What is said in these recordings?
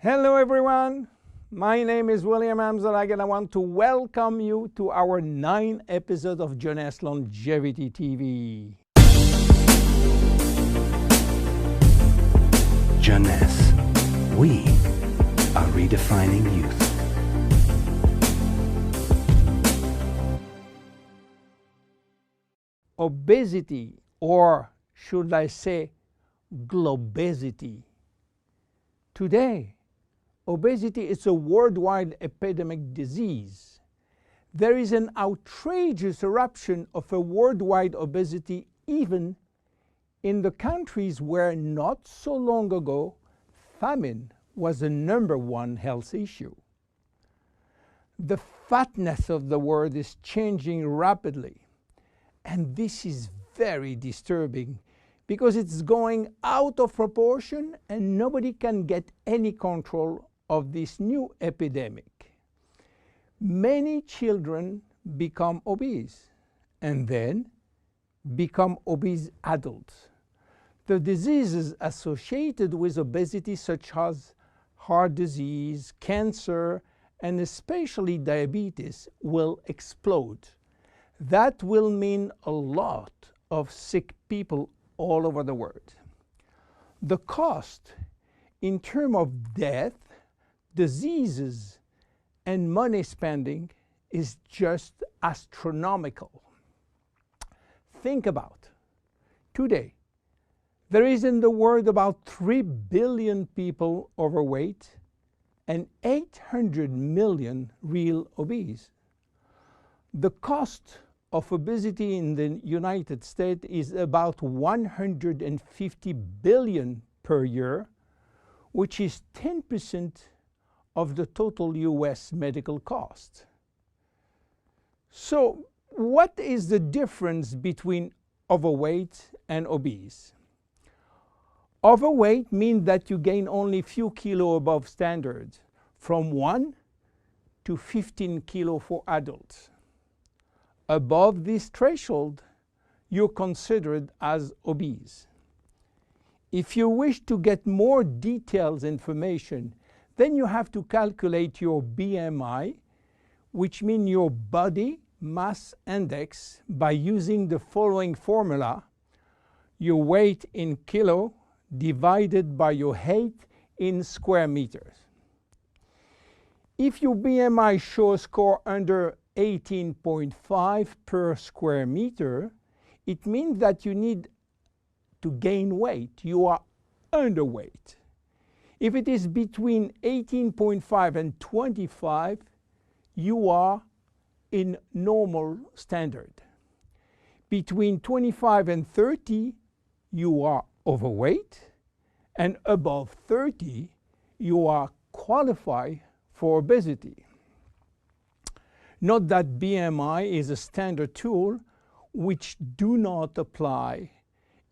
Hello everyone, my name is William Amzalag and I want to welcome you to our 9th episode of Jeunesse Longevity TV. Jeunesse, we are redefining youth. Obesity, or should I say globesity. Today, obesity is a worldwide epidemic disease. There is an outrageous eruption of a worldwide obesity even in the countries where not so long ago famine was the #1 health issue. The fatness of the world is changing rapidly, and this is very disturbing because it's going out of proportion and nobody can get any control of this new epidemic. Many children become obese and then become obese adults. The diseases associated with obesity, such as heart disease, cancer, and especially diabetes, will explode. That will mean a lot of sick people all over the world. The cost in terms of death, diseases, and money spending is just astronomical. Think about today. There is in the world about 3 billion people overweight and 800 million real obese. The cost of obesity in the United States is about $150 billion per year, which is 10% of the total US medical cost. So what is the difference between overweight and obese? Overweight means that you gain only a few kilos above standard, from 1 to 15 kilos for adults. Above this threshold, you're considered as obese. If you wish to get more detailed information, then you have to calculate your BMI, which means your body mass index, by using the following formula: your weight in kilo divided by your height in square meters. If your BMI shows a score under 18.5 per square meter, it means that you need to gain weight. You are underweight. If it is between 18.5 and 25, you are in normal standard. Between 25 and 30, you are overweight, and above 30, you are qualified for obesity. Note that BMI is a standard tool which do not apply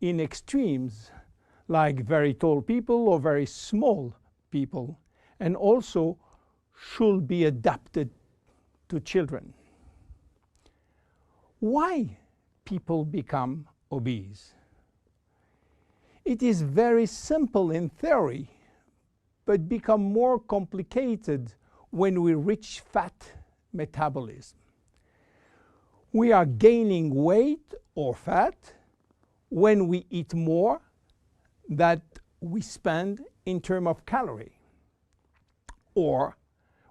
in extremes like very tall people or very small people, and also should be adapted to children. Why people become obese? It is very simple in theory, but become more complicated when we reach fat metabolism. We are gaining weight or fat when we eat more than we spend in terms of calorie, or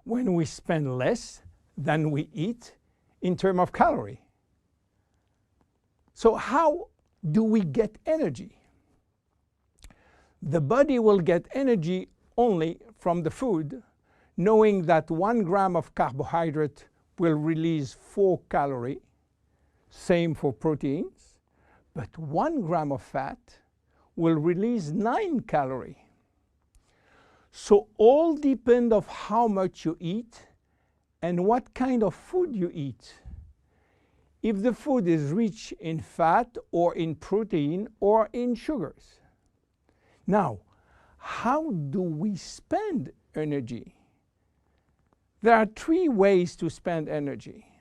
when we spend less than we eat in terms of calorie. So how do we get energy? The body will get energy only from the food, knowing that 1 gram of carbohydrate will release 4 calories, same for proteins, but 1 gram of fat will release 9 calories. So all depend on how much you eat and what kind of food you eat. If the food is rich in fat or in protein or in sugars. Now, how do we spend energy? There are 3 ways to spend energy.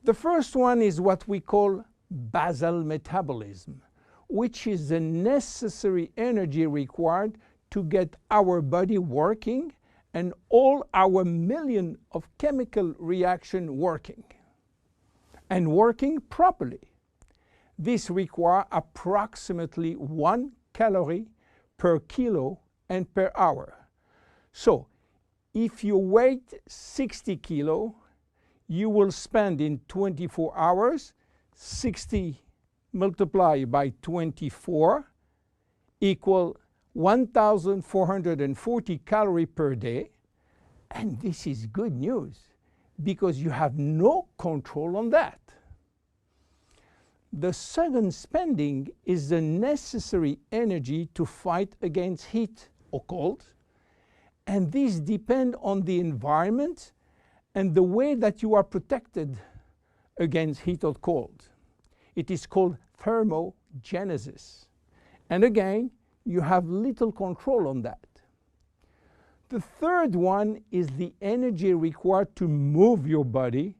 The first one is what we call basal metabolism, which is the necessary energy required to get our body working and all our million of chemical reaction working and working properly. This requires approximately 1 calorie per kilo and per hour. So if you weigh 60 kilo, you will spend in 24 hours 60 multiplied by 24 equal 1,440 calories per day. And this is good news because you have no control on that. The second spending is the necessary energy to fight against heat or cold. And these depend on the environment and the way that you are protected against heat or cold. It is called thermogenesis. And again, you have little control on that. The third one is the energy required to move your body,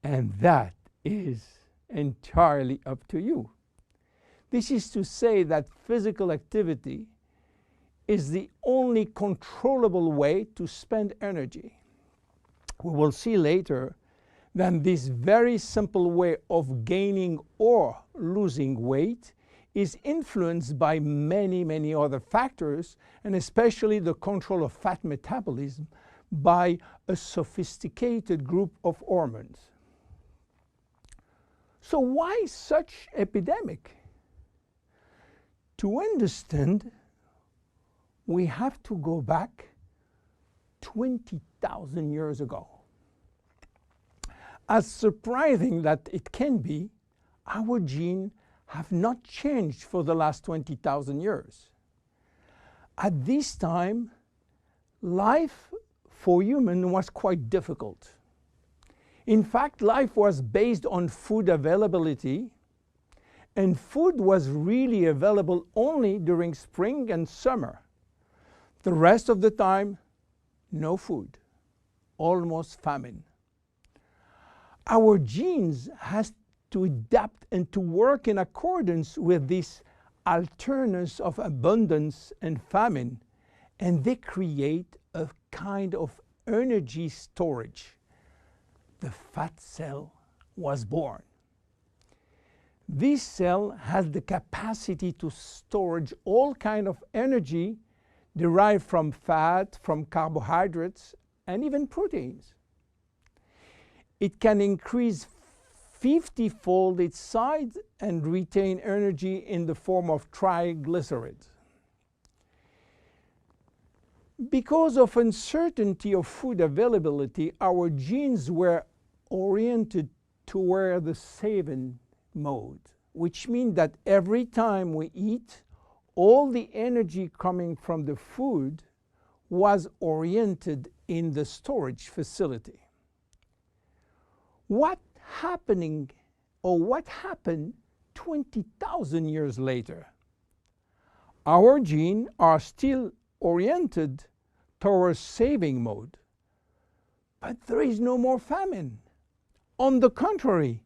and that is entirely up to you. This is to say that physical activity is the only controllable way to spend energy. We will see later that this very simple way of gaining or losing weight is influenced by many, many other factors, and especially the control of fat metabolism by a sophisticated group of hormones. So why such epidemic? To understand, we have to go back 20,000 years ago. As surprising that it can be, our genes have not changed for the last 20,000 years. At this time, life for humans was quite difficult. In fact, life was based on food availability, and food was really available only during spring and summer. The rest of the time, no food, almost famine. Our genes has to adapt and to work in accordance with this alternance of abundance and famine, and they create a kind of energy storage. The fat cell was born. This cell has the capacity to storage all kinds of energy derived from fat, from carbohydrates, and even proteins. It can increase 50-fold its size and retain energy in the form of triglycerides. Because of uncertainty of food availability, our genes were oriented toward the saving mode, which means that every time we eat, all the energy coming from the food was oriented in the storage facility. What happened 20,000 years later? Our genes are still oriented towards saving mode, but there is no more famine. On the contrary,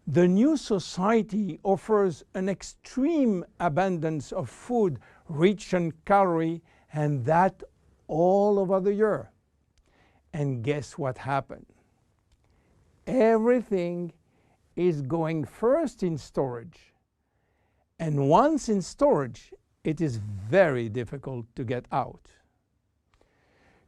the new society offers an extreme abundance of food rich in calories, and that all over the year. And guess what happened? Everything is going first in storage. And once in storage, it is very difficult to get out.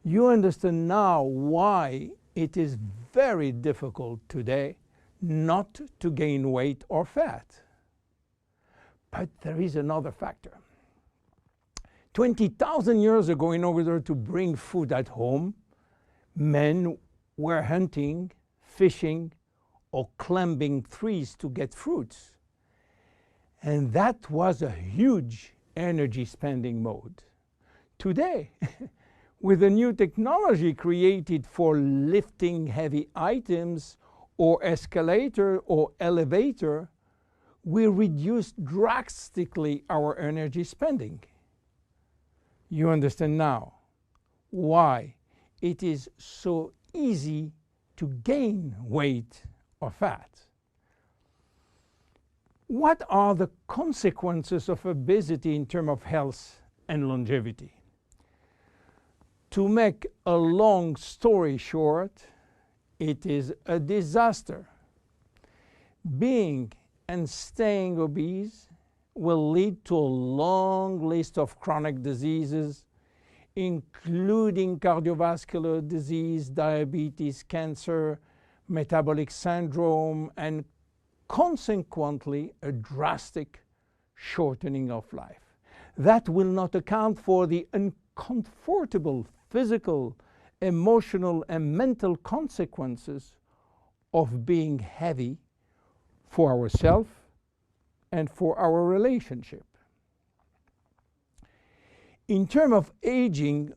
You understand now why it is very difficult today not to gain weight or fat. But there is another factor. 20,000 years ago, in order to bring food at home, men were hunting, fishing, or climbing trees to get fruits. And that was a huge energy spending mode. Today, with a new technology created for lifting heavy items or escalator or elevator, we reduce drastically our energy spending. You understand now why it is so easy to gain weight or fat. What are the consequences of obesity in terms of health and longevity? To make a long story short, it is a disaster. Being and staying obese will lead to a long list of chronic diseases, including cardiovascular disease, diabetes, cancer, metabolic syndrome, and consequently a drastic shortening of life. That will not account for the uncomfortable physical, emotional, and mental consequences of being heavy for ourselves and for our relationship. In terms of aging,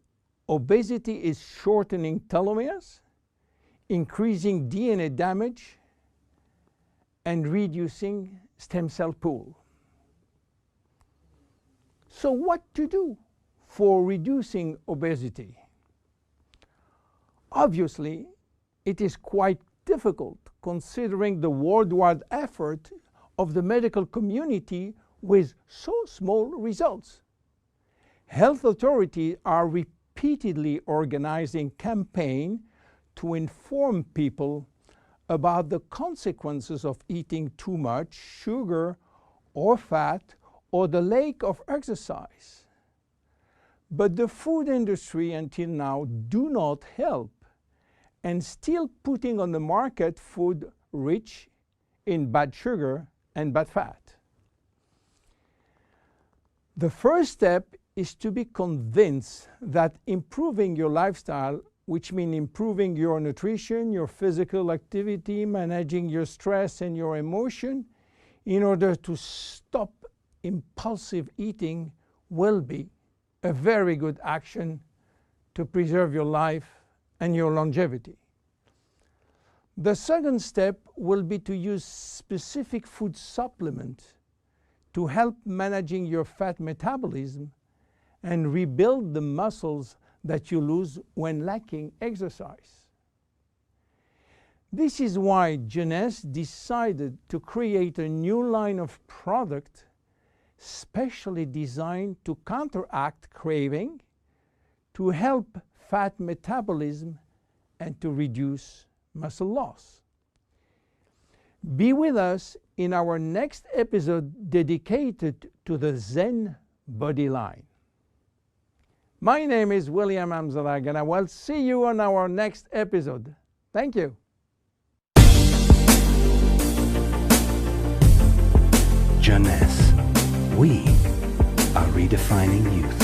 obesity is shortening telomeres, increasing DNA damage, and reducing stem cell pool. So what to do for reducing obesity? Obviously, it is quite difficult considering the worldwide effort of the medical community with so small results. Health authorities are repeatedly organizing campaigns to inform people about the consequences of eating too much sugar or fat or the lack of exercise. But the food industry until now do not help and still putting on the market food rich in bad sugar and bad fat. The first step is to be convinced that improving your lifestyle, which means improving your nutrition, your physical activity, managing your stress and your emotion, in order to stop impulsive eating, will be a very good action to preserve your life and your longevity. The second step will be to use specific food supplements to help managing your fat metabolism and rebuild the muscles that you lose when lacking exercise. This is why Jeunesse decided to create a new line of product specially designed to counteract craving, to help fat metabolism, and to reduce muscle loss. Be with us in our next episode dedicated to the Zen Body line. My name is William Amzalag, and I will see you on our next episode. Thank you. Jeunesse. We are redefining youth.